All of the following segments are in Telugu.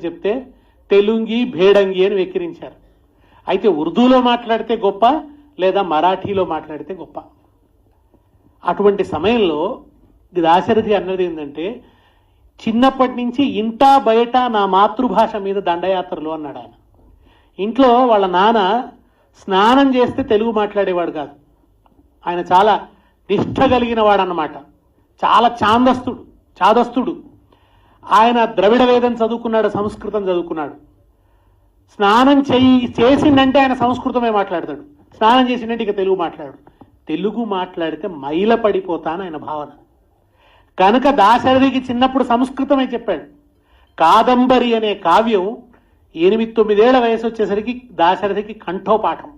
చెప్తే తెలుంగి భేడంగి అని వెక్కిరించారు. అయితే ఉర్దూలో మాట్లాడితే గొప్ప లేదా మరాఠీలో మాట్లాడితే గొప్ప. అటువంటి సమయంలో దాశరథి అన్నది ఏంటంటే, చిన్నప్పటి నుంచి ఇంటా బయట నా మాతృభాష మీద దండయాత్రలు అన్నాడు ఆయన. ఇంట్లో వాళ్ళ నాన్న స్నానం చేస్తే తెలుగు మాట్లాడేవాడు కాదు. ఆయన చాలా నిష్ఠ కలిగిన వాడు అన్నమాట. చాలా చాదస్తుడు. ఆయన ద్రవిడ వేదం చదువుకున్నాడు, సంస్కృతం చదువుకున్నాడు. స్నానం చేసిందంటే ఆయన సంస్కృతమే మాట్లాడతాడు, స్నానం చేసిందంటే ఇక తెలుగు మాట్లాడు. తెలుగు మాట్లాడితే మైల పడిపోతాను ఆయన భావన. కనుక దాశరథికి చిన్నప్పుడు సంస్కృతమే చెప్పాడు. కాదంబరి అనే కావ్యం 8-9 వయసు వచ్చేసరికి దాశరథికి కంఠోపాఠం.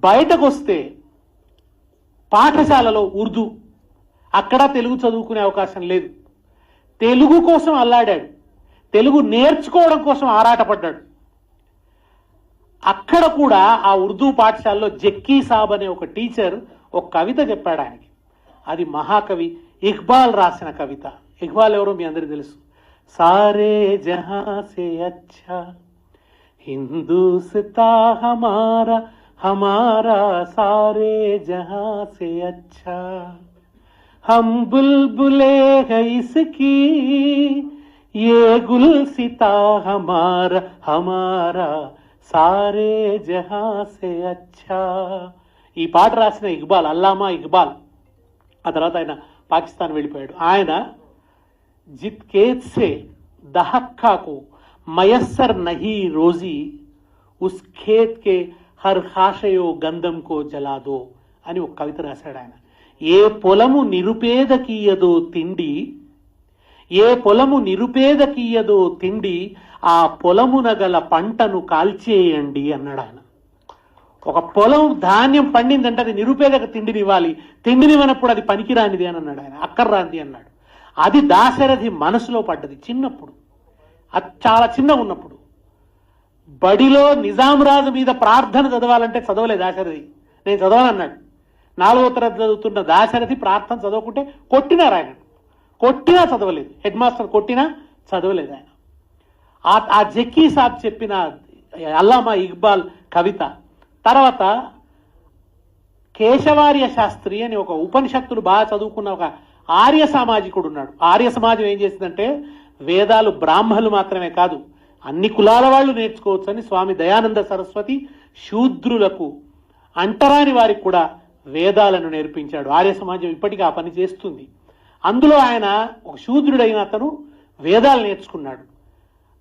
బయటకు వస్తే పాఠశాలలో ఉర్దూ, అక్కడ తెలుగు చదువుకునే అవకాశం లేదు. తెలుగు కోసం అల్లాడాడు, తెలుగు నేర్చుకోవడం కోసం ఆరాటపడ్డాడు. అక్కడ కూడా ఆ ఉర్దూ పాఠశాలలో జక్కీ సాబ్ అనే ఒక టీచర్ ఒక కవిత చెప్పాడు ఆయనకి. అది మహాకవి ఇక్బాల్ రాసిన కవిత. ఇక్బాల్ ఎవరో మీ అందరికీ తెలుసు. సారే జహా సే అచ్చా హిందూస్తా హమారా హమారా సారే జహా సే అచ్చా हम बुलबुले है इसकी ये गुलसिता हमारा हमारा सारे जहां से अच्छा. ఈ పాట రాసిన ఇక్బాల్, అల్లామా ఇక్బాల్. ఆ తర్వాత ఆయన పాకిస్తాన్ వెళ్ళిపోయాడు. ఆయన జిత్ కేత్ సే దహక్కా కో మయస్సర్ నహీ రోజీ ఉస్ ఖేత్ కే హర్ ఖాషయో గంధం కో జలా దో అని ఒక కవిత రాశాడు ఆయన. ఏ పొలము నిరుపేదకీయదో తిండి, ఏ పొలము నిరుపేదకీయదో తిండి, ఆ పొలమున గల పంటను కాల్చేయండి అన్నాడు ఆయన. ఒక పొలం ధాన్యం పండిందంటే అది నిరుపేదకు తిండినివ్వాలి, తిండినివ్వనప్పుడు అది పనికిరానిది అని అన్నాడు ఆయన, అక్కర్రాంది అన్నాడు. అది దాశరథి మనసులో పడ్డది చిన్నప్పుడు, అది చాలా చిన్నగా ఉన్నప్పుడు. బడిలో నిజాం రాజు మీద ప్రార్థన చదవాలంటే చదవలేదు దాశరథి, నేను చదవనన్నాడు. 4వ తరగతి చదువుతున్న దాశరథి ప్రార్థన చదవకుంటే కొట్టినారు ఆయన, కొట్టినా చదవలేదు. హెడ్ మాస్టర్ కొట్టినా చదవలేదు ఆయన. ఆ జక్కీ సాబ్ చెప్పిన అల్లామా ఇక్బాల్ కవిత తర్వాత కేశవార్య శాస్త్రి అని ఒక ఉపనిషత్తులు బాగా చదువుకున్న ఒక ఆర్య సామాజికుడు ఉన్నాడు. ఆర్య సమాజం ఏం చేసిందంటే, వేదాలు బ్రాహ్మణులు మాత్రమే కాదు అన్ని కులాల వాళ్ళు నేర్చుకోవచ్చు అని స్వామి దయానంద సరస్వతి శూద్రులకు అంటరాని వారికి కూడా వేదాలను నేర్పించాడు. ఆర్య సమాజం ఇప్పటికీ ఆ పని చేస్తుంది. అందులో ఆయన ఒక శూద్రుడైన అతను వేదాలు నేర్చుకున్నాడు.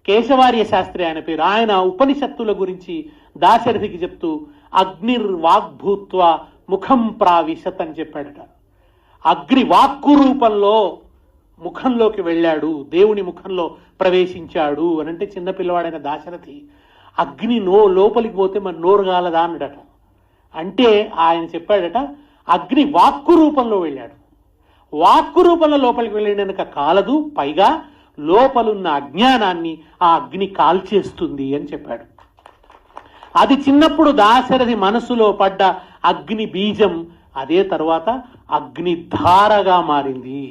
కేశవార్య శాస్త్రి ఆయన పేరు. ఆయన ఉపనిషత్తుల గురించి దాశరథికి చెప్తూ అగ్నిర్ వాగ్భూత్వ ముఖం ప్రావిశత్ అని చెప్పాడట. అగ్ని వాక్కు రూపంలో ముఖంలోకి వెళ్ళాడు, దేవుని ముఖంలో ప్రవేశించాడు అని అంటే చిన్నపిల్లవాడైన దాశరథి అగ్ని లోపలికి పోతే మరి నోరు కాలదా అన్నాడట. అంటే ఆయన చెప్పాడట, అగ్ని వాక్కు రూపంలో వెళ్ళాడు, వాక్కు రూపంలో లోపలికి వెళ్ళినాక కాలదు, పైగా లోపలున్న అజ్ఞానాన్ని ఆ అగ్ని కాల్చేస్తుంది అని చెప్పాడు. అది చిన్నప్పుడు దాశరథి మనసులో పడ్డ అగ్ని బీజం అదే తర్వాత అగ్ని ధారగా మారింది.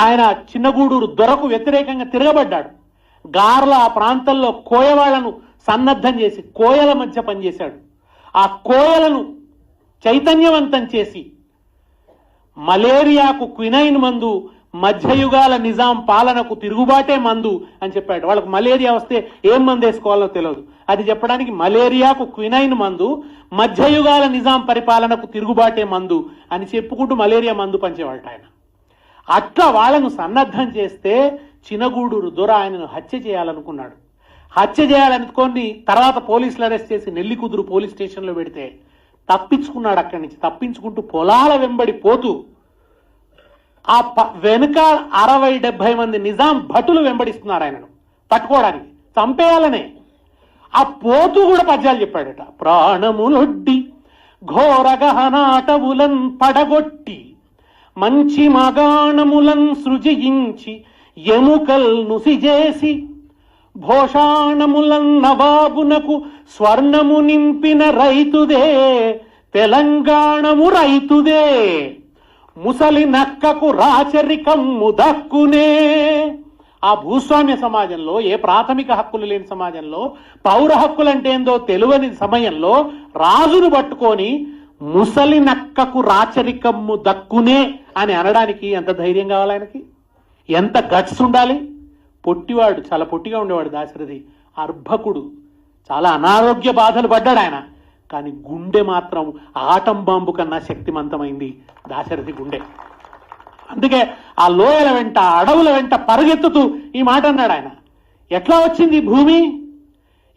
ఆయన చిన్నగూడూరు దొరకు వ్యతిరేకంగా తిరగబడ్డాడు. గార్ల ఆ ప్రాంతంలో కోయవాళ్లను సన్నద్ధం చేసి కోయల మధ్య పనిచేశాడు. ఆ కోయలను చైతన్యవంతం చేసి మలేరియాకు క్వినైన్ మందు, మధ్యయుగాల నిజాం పాలనకు తిరుగుబాటే మందు అని చెప్పాడు. వాళ్ళకు మలేరియా వస్తే ఏం మందు వేసుకోవాలో తెలియదు, అది చెప్పడానికి మలేరియాకు క్వినైన్ మందు, మధ్యయుగాల నిజాం పరిపాలనకు తిరుగుబాటే మందు అని చెప్పుకుంటూ మలేరియా మందు పంచేవాళ్ళట ఆయన. అట్లా వాళ్ళను సన్నద్ధం చేస్తే చినగూడూరు దొర ఆయనను హత్య చేయాలనుకున్నాడు. హత్య చేయాలనుకొని తర్వాత పోలీసులు అరెస్ట్ చేసి నెల్లికుదురు పోలీస్ స్టేషన్లో పెడితే తప్పించుకున్నాడు. అక్కడి నుంచి తప్పించుకుంటూ పొలాల వెంబడి పోతూ ఆ వెనుక 60-70 మంది నిజాం భటులు వెంబడిస్తున్నారు ఆయనను పట్టుకోవడానికి, చంపేయాలనే. ఆ పోతూ కూడా పద్యాలు చెప్పాడట. ప్రాణములొడ్డి ఘోర గహనాటవులన్ పడగొట్టి మంచి మగాణములన్ సృజించి ఎముకల్ నుసిజేసి భోషాణములన్ నవాబునకు స్వర్ణము నింపిన రైతుదే తెలంగాణము రైతుదే ముసలి నక్కకు రాచరికమ్ము దక్కునే. ఆ భూస్వామ్య సమాజంలో, ఏ ప్రాథమిక హక్కులు లేని సమాజంలో, పౌర హక్కులు అంటే ఏందో తెలియని సమయంలో రాజును పట్టుకొని ముసలి నక్కకు రాచరికమ్ము దక్కునే అని అనడానికి ఎంత ధైర్యం కావాలి ఆయనకి, ఎంత గట్స్ ఉండాలి. పొట్టివాడు, చాలా పొట్టిగా ఉండేవాడు దాశరథి, అర్భకుడు, చాలా అనారోగ్య బాధలు పడ్డాడు ఆయన. కానీ గుండె మాత్రం ఆటం బాంబు కన్నా శక్తివంతమైంది దాశరథి గుండె. అందుకే ఆ లోయల వెంట, అడవుల వెంట పరుగెత్తుతూ ఈ మాట అన్నాడు ఆయన. ఎట్లా వచ్చింది భూమి?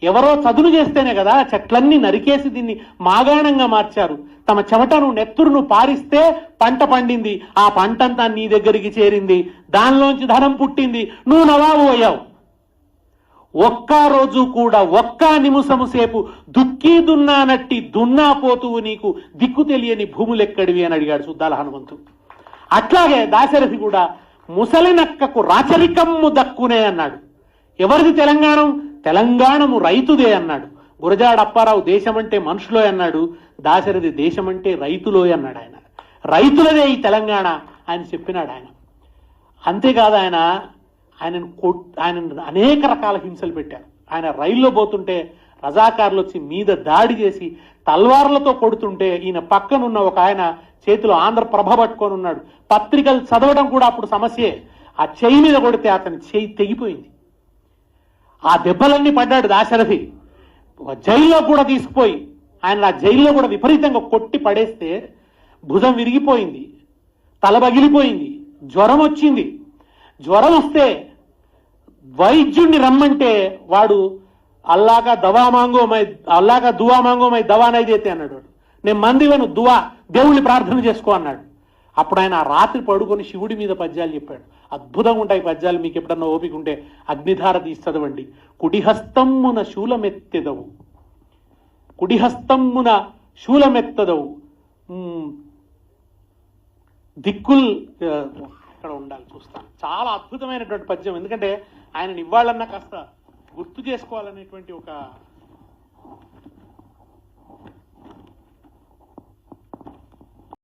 ఎవరో చదును చేస్తేనే కదా. చెట్లన్నీ నరికేసి దీన్ని మాగాణంగా మార్చారు. తమ చెమటను, నెత్తురును పారిస్తే పంట పండింది. ఆ పంటంతా నీ దగ్గరికి చేరింది, దానిలోంచి ధనం పుట్టింది, నువ్వు నవాబు అయ్యావు. ఒక్క రోజు కూడా, ఒక్క నిమిషము సేపు దుక్కి దున్నానట్టి దున్నాపోతువు నీకు దిక్కు తెలియని భూములెక్కడివి అని అడిగాడు సుద్దాల హనుమంతు. అట్లాగే దాశరథి కూడా ముసలి నక్కకు రాచరికమ్ము దక్కునే అన్నాడు. ఎవరిది తెలంగాణం? తెలంగాణము రైతుదే అన్నాడు. గురజాడ అప్పారావు దేశమంటే మనుషులో అన్నాడు, దాశరథి దేశమంటే రైతులో అన్నాడు. ఆయన రైతులదే ఈ తెలంగాణ ఆయన చెప్పినాడు. ఆయన అంతేకాదు, ఆయన అనేక రకాల హింసలు పెట్టారు. ఆయన రైల్లో పోతుంటే రజాకారులు వచ్చి మీద దాడి చేసి తల్వార్లతో కొడుతుంటే ఈయన పక్కనున్న ఒక ఆయన చేతిలో ఆంధ్రప్రభ పట్టుకొని ఉన్నాడు. పత్రికలు చదవడం కూడా అప్పుడు సమస్యే. ఆ చెయ్యి మీద కొడితే అతని చెయ్యి తెగిపోయింది. ఆ దెబ్బలన్నీ పడ్డాడు దాశరథి. జైల్లో కూడా తీసుకుపోయి ఆయన ఆ జైల్లో కూడా విపరీతంగా కొట్టి పడేస్తే భుజం విరిగిపోయింది, తల పగిలిపోయింది, జ్వరం వచ్చింది. జ్వరం వస్తే వైద్యుణ్ణి రమ్మంటే వాడు అల్లాగా దువా మాంగో మై దవా నై దేతే అన్నాడు. వాడు నేను మందివను దువా, దేవుణ్ణి ప్రార్థన చేసుకో అన్నాడు. అప్పుడు ఆయన రాత్రి పడుకొని శివుడి మీద పద్యాలు చెప్పాడు. అద్భుతంగా ఉంటాయి పద్యాలు. మీకు ఎప్పుడన్నా ఓపిక ఉంటే అగ్నిధార తీసి చదవండి. కుడిహస్తమ్మున శూలమెత్తెదవు, కుడిహస్తమ్మున శూలమెత్తదవు, దిక్కుల్ ఇక్కడ ఉండాలి, చూస్తాను. చాలా అద్భుతమైనటువంటి పద్యం. ఎందుకంటే ఆయన ఇవ్వాలన్నా కాస్త గుర్తు చేసుకోవాలనేటువంటి ఒక